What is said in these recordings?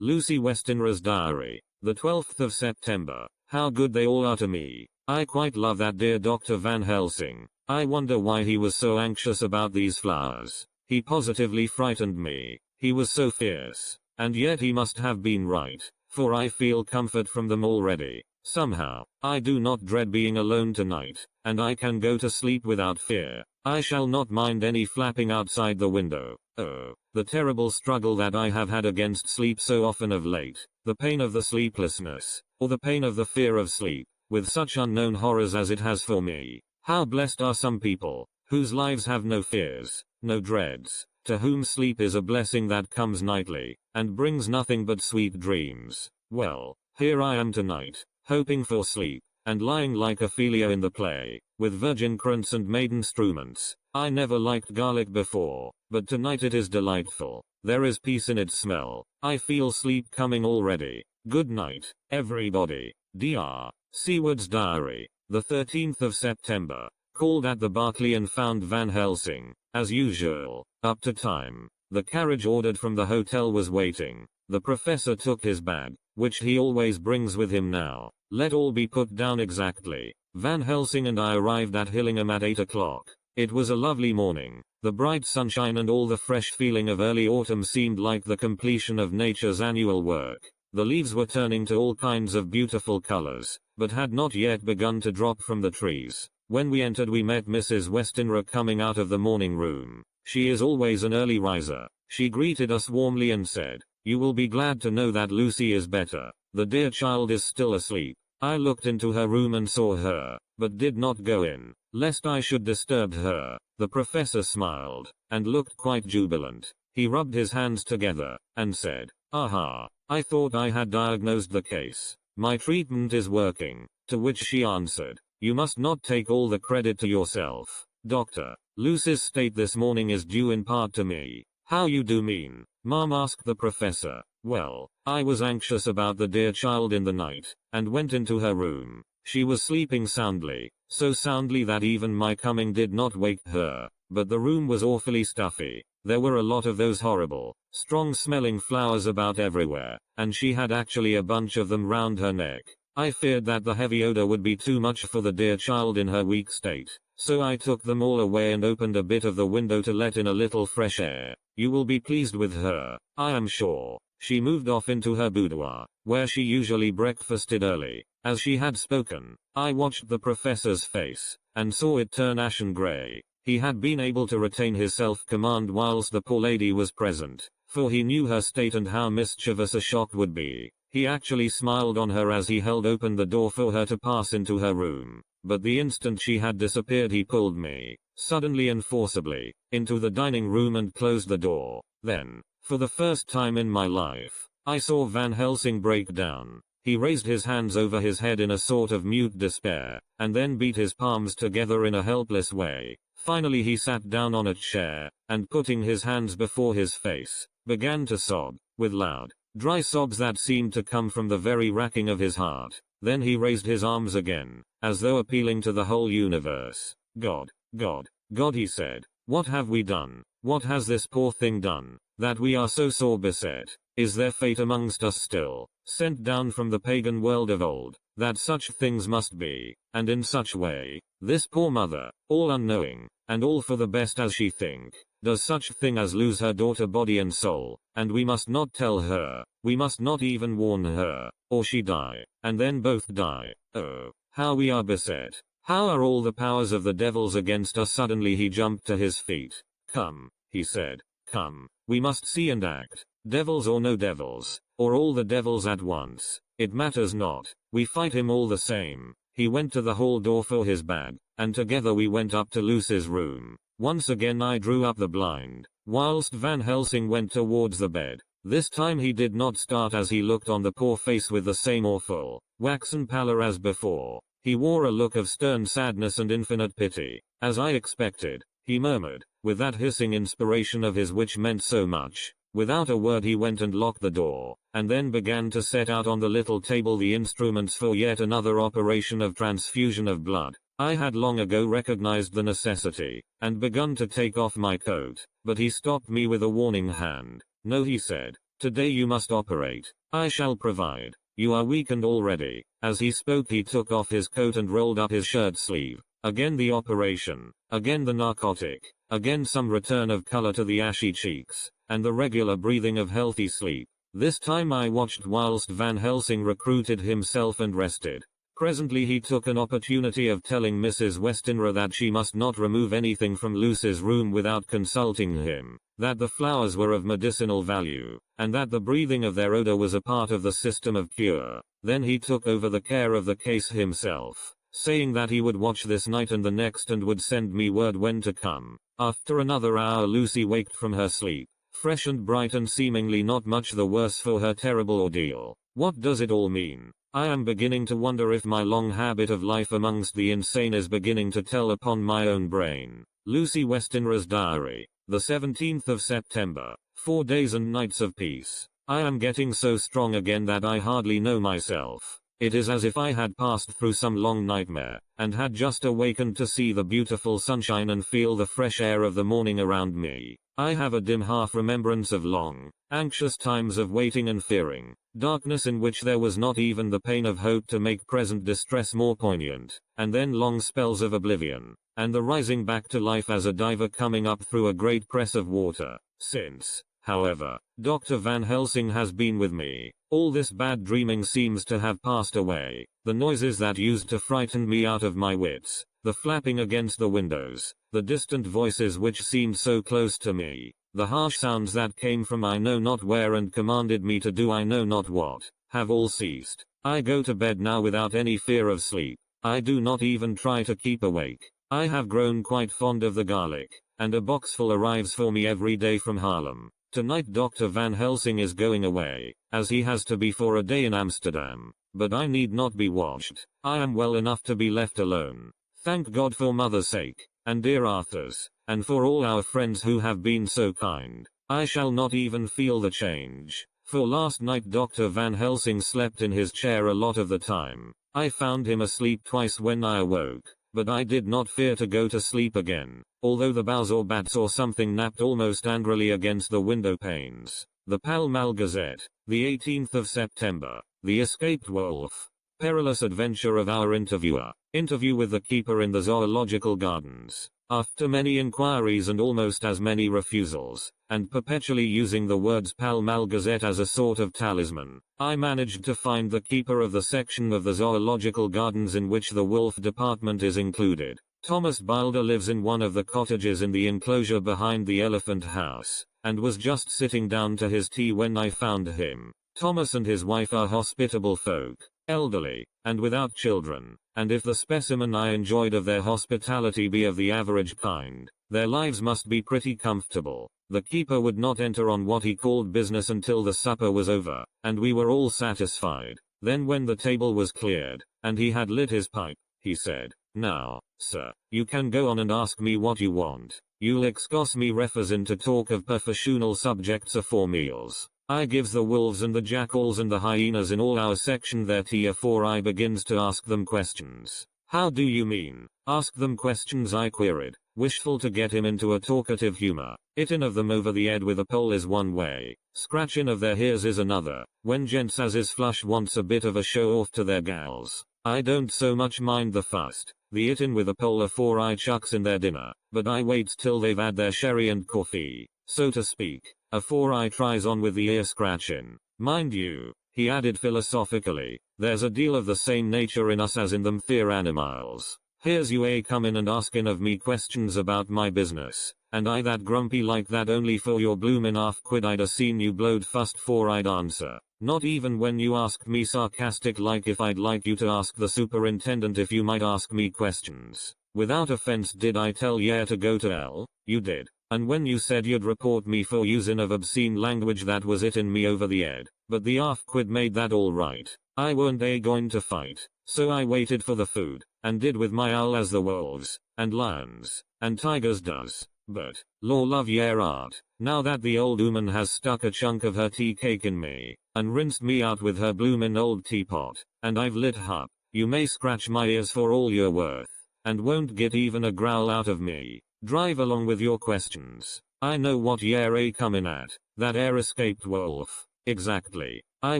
Lucy Westenra's diary. The 12th of September. How good they all are to me. I quite love that dear Dr. Van Helsing. I wonder why he was so anxious about these flowers. He positively frightened me. He was so fierce. And yet he must have been right, for I feel comfort from them already. Somehow, I do not dread being alone tonight, and I can go to sleep without fear. I shall not mind any flapping outside the window. Oh, the terrible struggle that I have had against sleep so often of late, the pain of the sleeplessness, or the pain of the fear of sleep, with such unknown horrors as it has for me. How blessed are some people, whose lives have no fears, no dreads, to whom sleep is a blessing that comes nightly, and brings nothing but sweet dreams. Well, here I am tonight, hoping for sleep, and lying like Ophelia in the play, with virgin crowns and maiden struments. I never liked garlic before, but tonight it is delightful. There is peace in its smell. I feel sleep coming already. Good night, everybody. Dr. Seward's diary. The 13th of September. Called at the Berkeley and found Van Helsing, as usual, up to time. The carriage ordered from the hotel was waiting. The professor took his bag, which he always brings with him now. Let all be put down exactly. Van Helsing and I arrived at Hillingham at 8 o'clock. It was a lovely morning. The bright sunshine and all the fresh feeling of early autumn seemed like the completion of nature's annual work. The leaves were turning to all kinds of beautiful colors, but had not yet begun to drop from the trees. When we entered we met Mrs. Westenra coming out of the morning room. She is always an early riser. She greeted us warmly and said, "You will be glad to know that Lucy is better. The dear child is still asleep." I looked into her room and saw her, but did not go in, lest I should disturb her. The professor smiled, and looked quite jubilant. He rubbed his hands together, and said, "Aha, I thought I had diagnosed the case. My treatment is working." To which she answered, "You must not take all the credit to yourself, Doctor. Lucy's state this morning is due in part to me." "How you do mean, Mom?" asked the professor. "Well, I was anxious about the dear child in the night, and went into her room. She was sleeping soundly, so soundly that even my coming did not wake her, but the room was awfully stuffy. There were a lot of those horrible, strong-smelling flowers about everywhere, and she had actually a bunch of them round her neck. I feared that the heavy odor would be too much for the dear child in her weak state, so I took them all away and opened a bit of the window to let in a little fresh air. You will be pleased with her, I am sure." She moved off into her boudoir, where she usually breakfasted early. As she had spoken, I watched the professor's face, and saw it turn ashen gray. He had been able to retain his self-command whilst the poor lady was present, for he knew her state and how mischievous a shock would be. He actually smiled on her as he held open the door for her to pass into her room. But the instant she had disappeared he pulled me, suddenly and forcibly, into the dining room and closed the door. Then, for the first time in my life, I saw Van Helsing break down. He raised his hands over his head in a sort of mute despair, and then beat his palms together in a helpless way. Finally he sat down on a chair, and putting his hands before his face, began to sob, with loud, dry sobs that seemed to come from the very racking of his heart. Then he raised his arms again, as though appealing to the whole universe. "God, God, God," he said, "what have we done? What has this poor thing done, that we are so sore beset? Is there fate amongst us still, sent down from the pagan world of old, that such things must be, and in such way? This poor mother, all unknowing, and all for the best as she think, does such thing as lose her daughter body and soul, and we must not tell her, we must not even warn her, or she die, and then both die. Oh, how we are beset. How are all the powers of the devils against us?" Suddenly he jumped to his feet. "Come," he said, "come, we must see and act. Devils or no devils, or all the devils at once, it matters not, we fight him all the same." He went to the hall door for his bag, and together we went up to Lucy's room. Once again I drew up the blind, whilst Van Helsing went towards the bed. This time he did not start as he looked on the poor face with the same awful, waxen pallor as before. He wore a look of stern sadness and infinite pity. "As I expected," he murmured, with that hissing inspiration of his which meant so much. Without a word he went and locked the door, and then began to set out on the little table the instruments for yet another operation of transfusion of blood. I had long ago recognized the necessity, and begun to take off my coat, but he stopped me with a warning hand. "No," he said, Today you must operate. I shall provide. You are weakened already. As he spoke he took off his coat and rolled up his shirt sleeve. Again the operation. Again the narcotic. Again some return of color to the ashy cheeks. And the regular breathing of healthy sleep. This time I watched whilst Van Helsing recruited himself and rested. Presently he took an opportunity of telling Mrs. Westenra that she must not remove anything from Lucy's room without consulting him, that the flowers were of medicinal value, and that the breathing of their odor was a part of the system of cure. Then he took over the care of the case himself, saying that he would watch this night and the next and would send me word when to come. After another hour Lucy waked from her sleep, fresh and bright and seemingly not much the worse for her terrible ordeal. What does it all mean? I am beginning to wonder if my long habit of life amongst the insane is beginning to tell upon my own brain. Lucy Westenra's diary. The 17th of September. 4 days and nights of peace. I am getting so strong again that I hardly know myself. It is as if I had passed through some long nightmare, and had just awakened to see the beautiful sunshine and feel the fresh air of the morning around me. I have a dim half-remembrance of long, anxious times of waiting and fearing, darkness in which there was not even the pain of hope to make present distress more poignant, and then long spells of oblivion, and the rising back to life as a diver coming up through a great press of water. Since, however, Dr. Van Helsing has been with me, all this bad dreaming seems to have passed away. The noises that used to frighten me out of my wits, the flapping against the windows, the distant voices which seemed so close to me, the harsh sounds that came from I know not where and commanded me to do I know not what, have all ceased. I go to bed now without any fear of sleep. I do not even try to keep awake. I have grown quite fond of the garlic, and a boxful arrives for me every day from Haarlem. Tonight Dr. Van Helsing is going away, as he has to be for a day in Amsterdam, but I need not be watched. I am well enough to be left alone. Thank God for mother's sake, and dear Arthur's, and for all our friends who have been so kind. I shall not even feel the change, for last night Dr. Van Helsing slept in his chair a lot of the time. I found him asleep twice when I awoke, but I did not fear to go to sleep again, although the boughs or bats or something napped almost angrily against the window panes. The Pall Mall Gazette, the 18th of September. The escaped wolf. Perilous adventure of our interviewer. Interview with the keeper in the zoological gardens. After many inquiries and almost as many refusals, and perpetually using the words Pall Mall Gazette as a sort of talisman, I managed to find the keeper of the section of the zoological gardens in which the wolf department is included. Thomas Bilder lives in one of the cottages in the enclosure behind the elephant house, and was just sitting down to his tea when I found him. Thomas and his wife are hospitable folk, elderly, and without children, and if the specimen I enjoyed of their hospitality be of the average kind, their lives must be pretty comfortable. The keeper would not enter on what he called business until the supper was over, and we were all satisfied. Then when the table was cleared, and he had lit his pipe, he said, "Now, sir, you can go on and ask me what you want. You'll excuse me refers in to talk of professional subjects afore meals. I gives the wolves and the jackals and the hyenas in all our section their tea afore I begins to ask them questions." "How do you mean, ask them questions?" I queried, wishful to get him into a talkative humor. "Hittin' of them over the 'ead with a pole is one way, scratchin' of their ears is another, when gents as is flush wants a bit of a show off to their gals. I don't so much mind the fust, the hittin' with a pole afore I chucks in their dinner, but I waits till they've had their sherry and coffee, so to speak, afore I tries on with the ear scratchin'. Mind you," he added philosophically, "there's a deal of the same nature in us as in them theer animals. Here's you a comin' and askin' of me questions about my business, and I that grumpy like that only for your bloomin' half-quid I'd a seen you blowed fust 'fore I'd answer. Not even when you asked me sarcastic like if I'd like you to ask the superintendent if you might ask me questions. Without offense did I tell yer to go to hell? You did. And when you said you'd report me for usin' of obscene language that was hittin' me over the 'ead. But the half-quid made that all right. I weren't going to fight, so I waited for the food, and did with my owl as the wolves, and lions, and tigers does. But, law love yer art, now that the old ooman has stuck a chunk of her tea cake in me, and rinsed me out with her bloomin' old teapot, and I've lit hup, you may scratch my ears for all you're worth, and won't get even a growl out of me. Drive along with your questions. I know what yer a comin' at, that escaped wolf. Exactly. I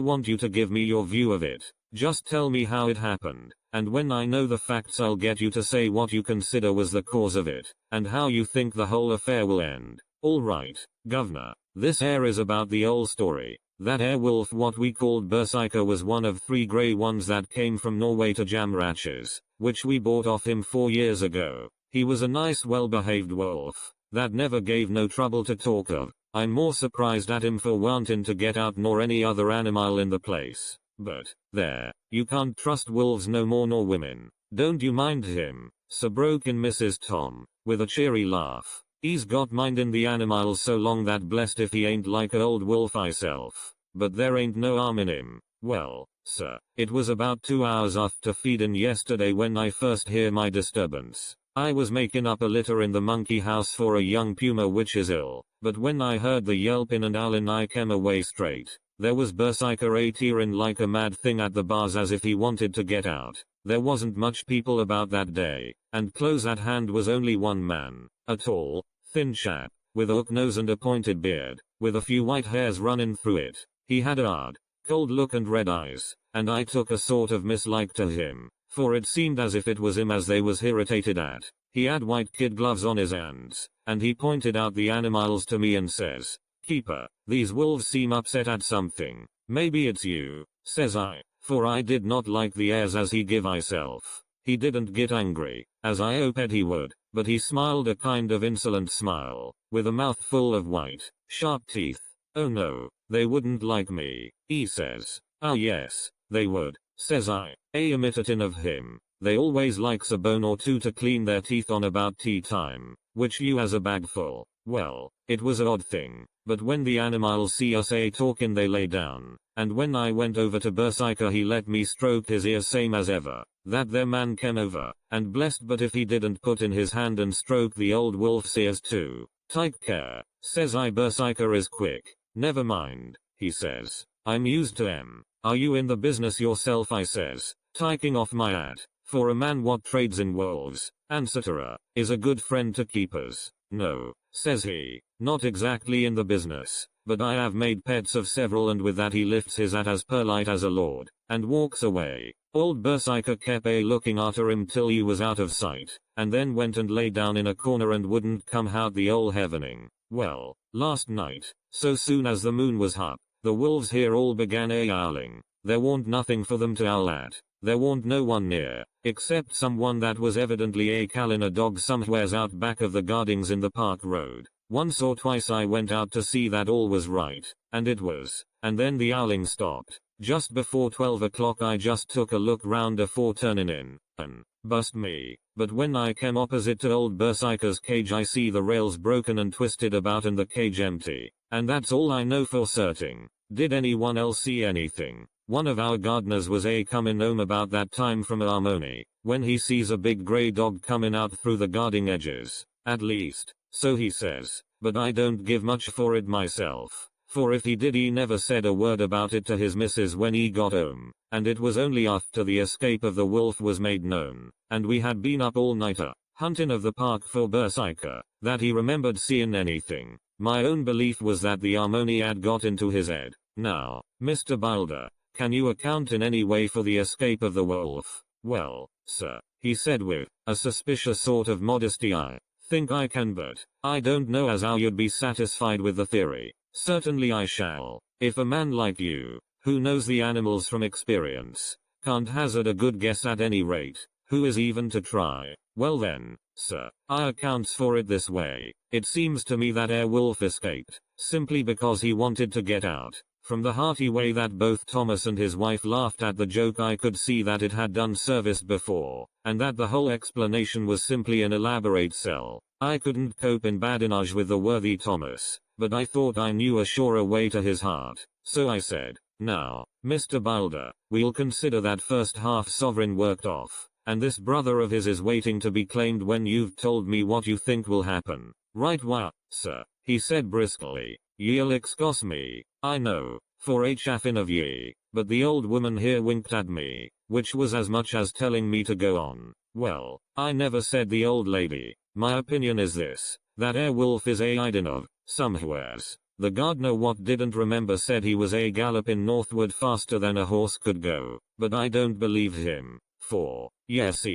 want you to give me your view of it. Just tell me how it happened, and when I know the facts I'll get you to say what you consider was the cause of it, and how you think the whole affair will end. Alright, governor. This here is about the old story. That wolf what we called Berserker was one of 3 grey ones that came from Norway to Jamratches, which we bought off him 4 years ago. He was a nice well-behaved wolf, that never gave no trouble to talk of. I'm more surprised at him for wanting to get out nor any other animal in the place. But, there, you can't trust wolves no more nor women. Don't you mind him, so broke in Mrs. Tom, with a cheery laugh. He's got mindin' the animals so long that blessed if he ain't like a old wolf myself. But there ain't no harm in him. Well, sir, it was about 2 hours after feedin' yesterday when I first hear my disturbance. I was making up a litter in the monkey house for a young puma which is ill, but when I heard the yelpin' and howlin' I came away straight. There was Berserker a tearin' like a mad thing at the bars as if he wanted to get out. There wasn't much people about that day, and close at hand was only one man, a tall, thin chap, with a hook nose and a pointed beard, with a few white hairs running through it. He had a hard, cold look and red eyes, and I took a sort of mislike to him, for it seemed as if it was him as they was irritated at. He had white kid gloves on his hands, and he pointed out the animals to me and says, "Keeper, these wolves seem upset at something. Maybe it's you," says I, for I did not like the airs as he give myself. He didn't get angry, as I hoped he would, but he smiled a kind of insolent smile, with a mouth full of white, sharp teeth. "Oh no, they wouldn't like me," he says. "Ah yes, they would," says I, imitating of him. "They always likes a bone or two to clean their teeth on about tea time, which you has a bag full." Well, it was a odd thing, but when the animals see us talking they lay down, and when I went over to Berserker he let me stroke his ear same as ever. That there man came over, and blessed but if he didn't put in his hand and stroke the old wolf's ears too. "Take care," says I. "Berserker is quick." "Never mind," he says. "I'm used to 'em. Are you in the business yourself?" I says, taking off my hat, for a man what trades in wolves, etc., is a good friend to keepers. "No," says he, "not exactly in the business, but I have made pets of several," and with that he lifts his hat as polite as a lord, and walks away. Old Berserker kept looking after him till he was out of sight, and then went and lay down in a corner and wouldn't come out the ole heavening. Well, last night, so soon as the moon was up, the wolves here all began howling. There warn't nothing for them to howl at. There warn't no one near, except someone that was evidently calling a dog somewheres out back of the gardings in the park road. Once or twice I went out to see that all was right, and it was, and then the howling stopped. Just before 12 o'clock I just took a look round afore turning in, and, bust me, but when I came opposite to old Berserker's cage I see the rails broken and twisted about and the cage empty. And that's all I know for certain. Did anyone else see anything? One of our gardeners was comin' home about that time from Harmony, when he sees a big grey dog comin' out through the guarding edges. At least, so he says, but I don't give much for it myself. For if he did he never said a word about it to his missus when he got home, and it was only after the escape of the wolf was made known, and we had been up all nighter, hunting of the park for Berserker, that he remembered seeing anything. My own belief was that the Harmony had got into his head. Now, Mr. Boulder, can you account in any way for the escape of the wolf? "Well, sir," he said with a suspicious sort of modesty, "I think I can, but I don't know as how you'd be satisfied with the theory." "Certainly I shall. If a man like you, who knows the animals from experience, can't hazard a good guess at any rate, who is even to try? Well then, sir, I accounts for it this way. It seems to me that wolf escaped, simply because he wanted to get out." From the hearty way that both Thomas and his wife laughed at the joke I could see that it had done service before, and that the whole explanation was simply an elaborate sell. I couldn't cope in badinage with the worthy Thomas, but I thought I knew a surer way to his heart, so I said, "Now, Mr. Boulder, we'll consider that first half sovereign worked off, and this brother of his is waiting to be claimed when you've told me what you think will happen." "Right wha, sir," he said briskly. "Ye'll excuse me, I know, for a chaffin' of ye, but the old woman here winked at me, which was as much as telling me to go on." "Well, I never said the old lady. My opinion is this, that wolf is hiding of, somewheres. The gardener what didn't remember said he was a galloping northward faster than a horse could go, but I don't believe him. 4. Yes,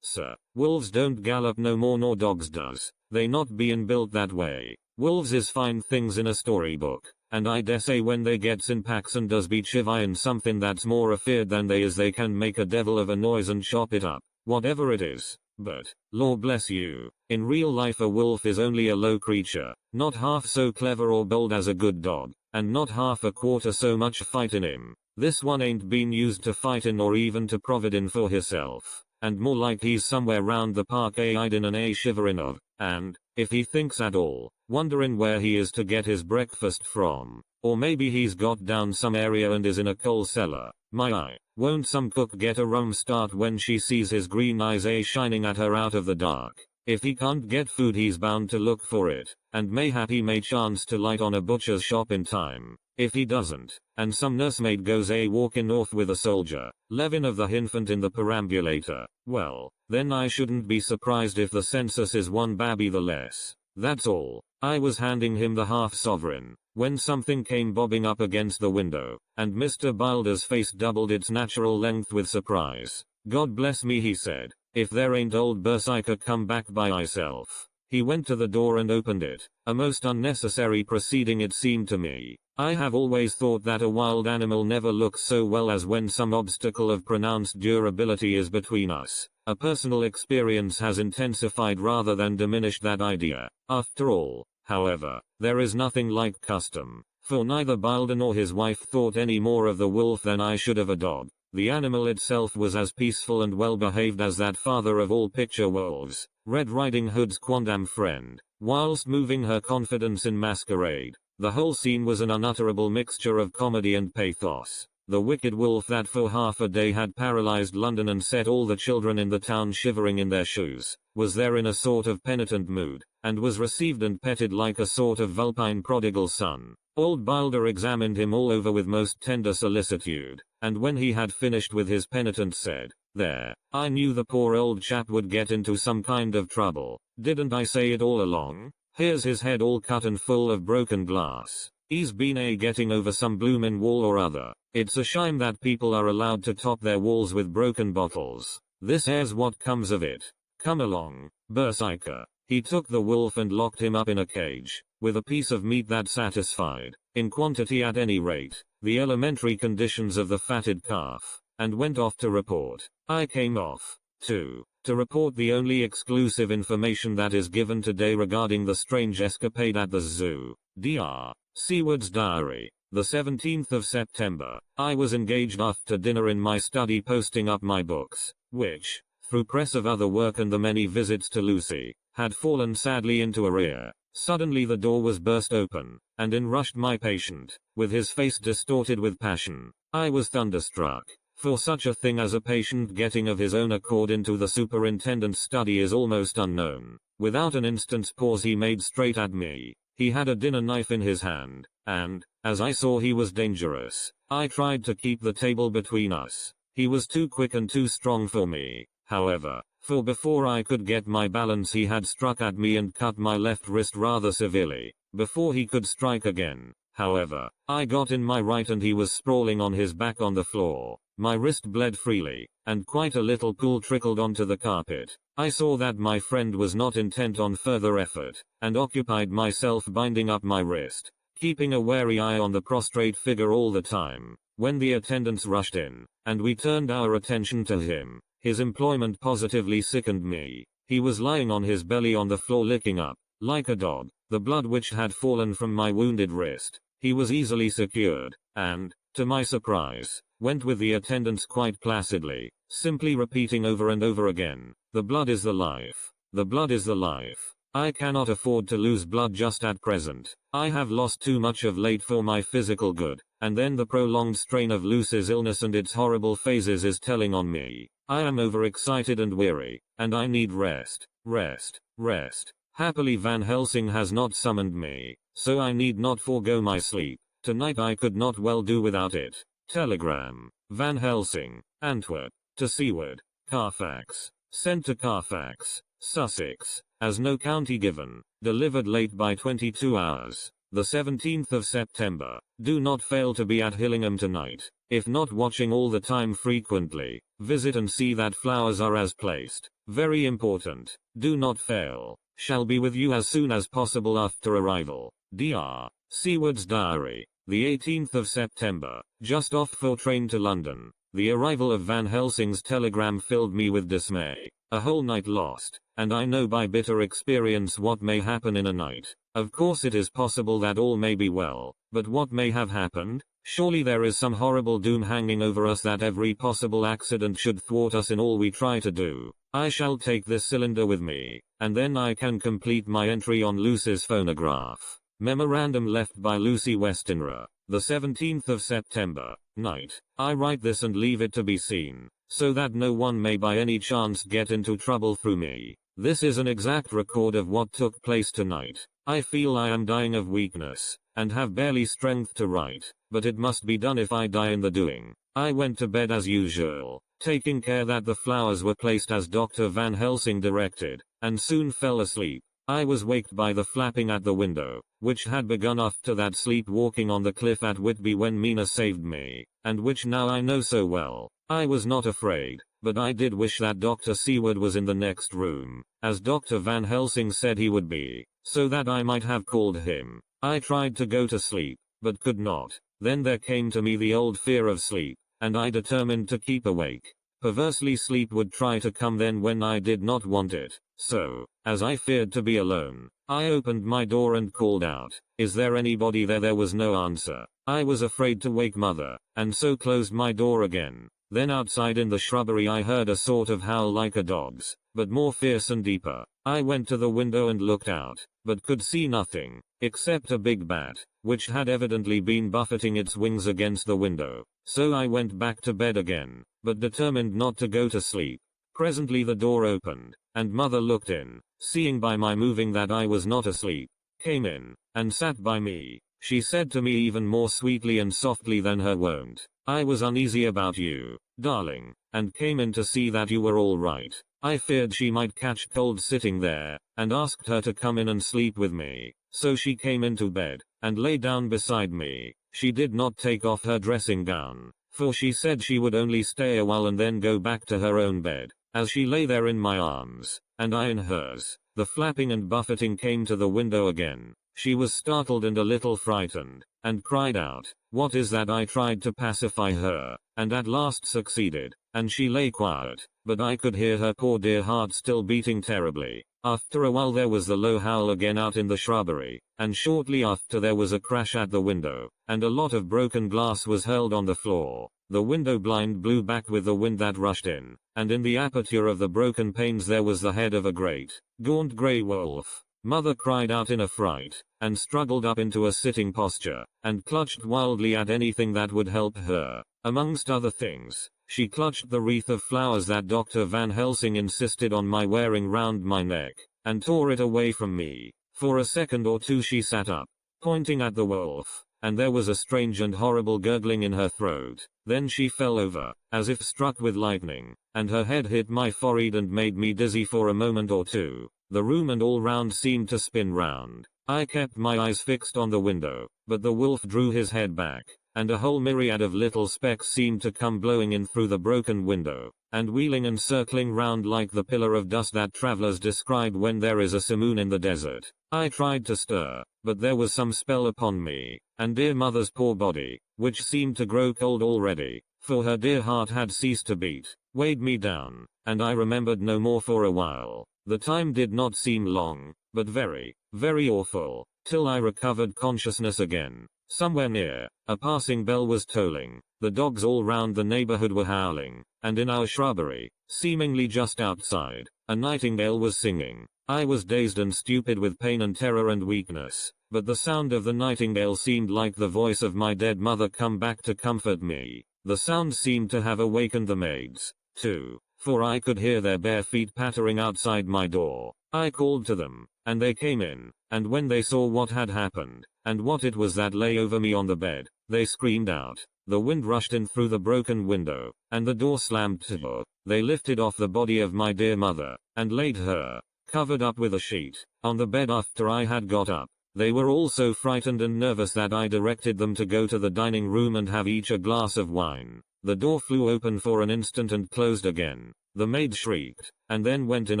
sir. Wolves don't gallop no more nor dogs does. They not bein' built that way. Wolves is fine things in a storybook, and I dessay when they gets in packs and does be chivying something that's more afeard than they is they can make a devil of a noise and chop it up, whatever it is. But, Lord bless you, in real life a wolf is only a low creature, not half so clever or bold as a good dog, and not half a quarter so much fight in him. This one ain't been used to fightin' or even to providin' for hisself, and more like he's somewhere round the park a hidin' and a shiverin' of, and, if he thinks at all, wonderin' where he is to get his breakfast from, or maybe he's got down some area and is in a coal cellar. My eye, won't some cook get a rum start when she sees his green eyes a shining at her out of the dark? If he can't get food he's bound to look for it, and mayhap he may chance to light on a butcher's shop in time. If he doesn't, and some nursemaid goes a walking off with a soldier, Levin of the infant in the perambulator, well, then I shouldn't be surprised if the census is one babby the less. That's all. I was handing him the half-sovereign, when something came bobbing up against the window, and Mr. Bilder's face doubled its natural length with surprise. God bless me, he said, if there ain't old Berserker come back by myself. He went to the door and opened it, a most unnecessary proceeding it seemed to me. I have always thought that a wild animal never looks so well as when some obstacle of pronounced durability is between us. A personal experience has intensified rather than diminished that idea. After all, however, there is nothing like custom, for neither Bilder nor his wife thought any more of the wolf than I should of a dog. The animal itself was as peaceful and well behaved as that father of all picture wolves, Red Riding Hood's quondam friend, whilst moving her confidence in masquerade. The whole scene was an unutterable mixture of comedy and pathos. The wicked wolf that for half a day had paralyzed London and set all the children in the town shivering in their shoes, was there in a sort of penitent mood, and was received and petted like a sort of vulpine prodigal son. Old Bilder examined him all over with most tender solicitude, and when he had finished with his penitent said, "There, I knew the poor old chap would get into some kind of trouble. Didn't I say it all along? Here's his head all cut and full of broken glass. He's been getting over some bloomin' wall or other. It's a shame that people are allowed to top their walls with broken bottles. This here's what comes of it. Come along, Berserker." He took the wolf and locked him up in a cage, with a piece of meat that satisfied, in quantity at any rate, the elementary conditions of the fatted calf, and went off to report. I came off, too, to report the only exclusive information that is given today regarding the strange escapade at the zoo. Dr. Seward's diary. The 17th of September, I was engaged after dinner in my study posting up my books, which, through press of other work and the many visits to Lucy, had fallen sadly into arrear. Suddenly the door was burst open, and in rushed my patient, with his face distorted with passion. I was thunderstruck, for such a thing as a patient getting of his own accord into the superintendent's study is almost unknown. Without an instant's pause he made straight at me. He had a dinner knife in his hand, and, as I saw he was dangerous, I tried to keep the table between us. He was too quick and too strong for me, however, for before I could get my balance he had struck at me and cut my left wrist rather severely. Before he could strike again, however, I got in my right and he was sprawling on his back on the floor. My wrist bled freely, and quite a little pool trickled onto the carpet. I saw that my friend was not intent on further effort, and occupied myself binding up my wrist, keeping a wary eye on the prostrate figure all the time. When the attendants rushed in, and we turned our attention to him, his employment positively sickened me. He was lying on his belly on the floor licking up, like a dog, the blood which had fallen from my wounded wrist. He was easily secured, and, to my surprise, went with the attendants quite placidly, simply repeating over and over again, "The blood is the life. The blood is the life. I cannot afford to lose blood just at present. I have lost too much of late for my physical good, and then the prolonged strain of Lucy's illness and its horrible phases is telling on me. I am overexcited and weary, and I need rest, rest, rest. Happily Van Helsing has not summoned me, so I need not forego my sleep. Tonight I could not well do without it. Telegram. Van Helsing, Antwerp, to Seward, Carfax. Sent to Carfax, Sussex, as no county given. Delivered late by 22 hours. the 17th of September. Do not fail to be at Hillingham tonight. If not watching all the time frequently, visit and see that flowers are as placed. Very important. Do not fail. Shall be with you as soon as possible after arrival. Dr. Seward's Diary. The 18th of September. Just off for train to London. The arrival of Van Helsing's telegram filled me with dismay. A whole night lost, and I know by bitter experience what may happen in a night. Of course it is possible that all may be well, but what may have happened? Surely there is some horrible doom hanging over us that every possible accident should thwart us in all we try to do. I shall take this cylinder with me, and then I can complete my entry on Lucy's phonograph. Memorandum left by Lucy Westenra. The 17th of September, night. I write this and leave it to be seen, so that no one may by any chance get into trouble through me. This is an exact record of what took place tonight. I feel I am dying of weakness, and have barely strength to write, but it must be done if I die in the doing. I went to bed as usual, taking care that the flowers were placed as Dr. Van Helsing directed, and soon fell asleep. I was waked by the flapping at the window, which had begun after that sleepwalking on the cliff at Whitby when Mina saved me, and which now I know so well. I was not afraid, but I did wish that Dr. Seward was in the next room, as Dr. Van Helsing said he would be, so that I might have called him. I tried to go to sleep, but could not. Then there came to me the old fear of sleep, and I determined to keep awake. Perversely sleep would try to come then when I did not want it. So, as I feared to be alone, I opened my door and called out, "Is there anybody there?" There was no answer. I was afraid to wake mother, and so closed my door again. Then outside in the shrubbery I heard a sort of howl like a dog's, but more fierce and deeper. I went to the window and looked out, but could see nothing, except a big bat, which had evidently been buffeting its wings against the window. So I went back to bed again, but determined not to go to sleep. Presently the door opened, and mother looked in, seeing by my moving that I was not asleep, came in, and sat by me. She said to me even more sweetly and softly than her wont, "I was uneasy about you, darling, and came in to see that you were all right. I feared she might catch cold sitting there, and asked her to come in and sleep with me. So she came into bed, and lay down beside me. She did not take off her dressing gown, for she said she would only stay a while and then go back to her own bed. As she lay there in my arms, and I in hers, the flapping and buffeting came to the window again. She was startled and a little frightened, and cried out, 'What is that?' I tried to pacify her, and at last succeeded, and she lay quiet, but I could hear her poor dear heart still beating terribly. After a while there was the low howl again out in the shrubbery, and shortly after there was a crash at the window, and a lot of broken glass was hurled on the floor. The window blind blew back with the wind that rushed in, and in the aperture of the broken panes there was the head of a great, gaunt grey wolf. Mother cried out in a fright, and struggled up into a sitting posture, and clutched wildly at anything that would help her. Amongst other things, she clutched the wreath of flowers that Dr. Van Helsing insisted on my wearing round my neck, and tore it away from me. For a second or two she sat up, pointing at the wolf, and there was a strange and horrible gurgling in her throat. Then she fell over, as if struck with lightning, and her head hit my forehead and made me dizzy for a moment or two. The room and all round seemed to spin round. I kept my eyes fixed on the window, but the wolf drew his head back, and a whole myriad of little specks seemed to come blowing in through the broken window, and wheeling and circling round like the pillar of dust that travelers describe when there is a simoon in the desert. I tried to stir, but there was some spell upon me, and dear mother's poor body, which seemed to grow cold already, for her dear heart had ceased to beat, weighed me down, and I remembered no more for a while. The time did not seem long, but very, very awful, till I recovered consciousness again. Somewhere near, a passing bell was tolling, the dogs all round the neighborhood were howling, and in our shrubbery, seemingly just outside, a nightingale was singing. I was dazed and stupid with pain and terror and weakness, but the sound of the nightingale seemed like the voice of my dead mother come back to comfort me. The sound seemed to have awakened the maids, too, for I could hear their bare feet pattering outside my door. I called to them, and they came in, and when they saw what had happened, and what it was that lay over me on the bed, they screamed out. The wind rushed in through the broken window, and the door slammed to. They lifted off the body of my dear mother, and laid her, covered up with a sheet, on the bed after I had got up. They were all so frightened and nervous that I directed them to go to the dining room and have each a glass of wine. The door flew open for an instant and closed again. The maid shrieked, and then went in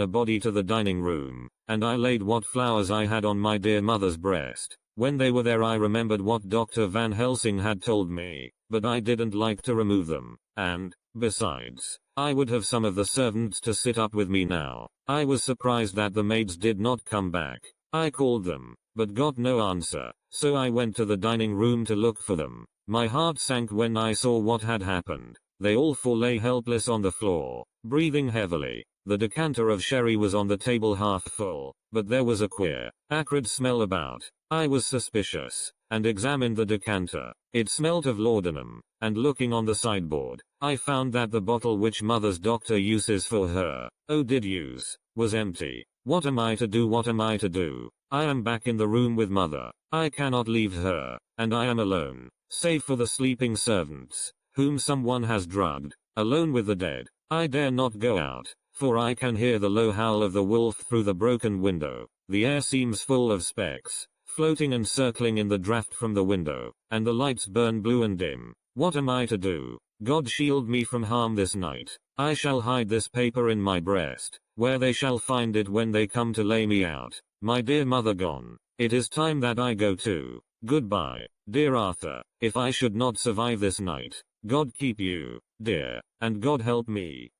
a body to the dining room, and I laid what flowers I had on my dear mother's breast. When they were there I remembered what Dr. Van Helsing had told me, but I didn't like to remove them, and, besides, I would have some of the servants to sit up with me now. I was surprised that the maids did not come back. I called them, but got no answer, so I went to the dining room to look for them. My heart sank when I saw what had happened. They all four lay helpless on the floor, breathing heavily. The decanter of sherry was on the table half full, but there was a queer, acrid smell about. I was suspicious, and examined the decanter. It smelt of laudanum, and looking on the sideboard, I found that the bottle which mother's doctor uses for her, did use, was empty. What am I to do? What am I to do? I am back in the room with mother. I cannot leave her, and I am alone, save for the sleeping servants, whom someone has drugged, alone with the dead. I dare not go out, for I can hear the low howl of the wolf through the broken window. The air seems full of specks, floating and circling in the draft from the window, and the lights burn blue and dim. What am I to do? God shield me from harm this night. I shall hide this paper in my breast, where they shall find it when they come to lay me out. My dear mother gone. It is time that I go too. Goodbye, dear Arthur. If I should not survive this night, God keep you, dear, and God help me.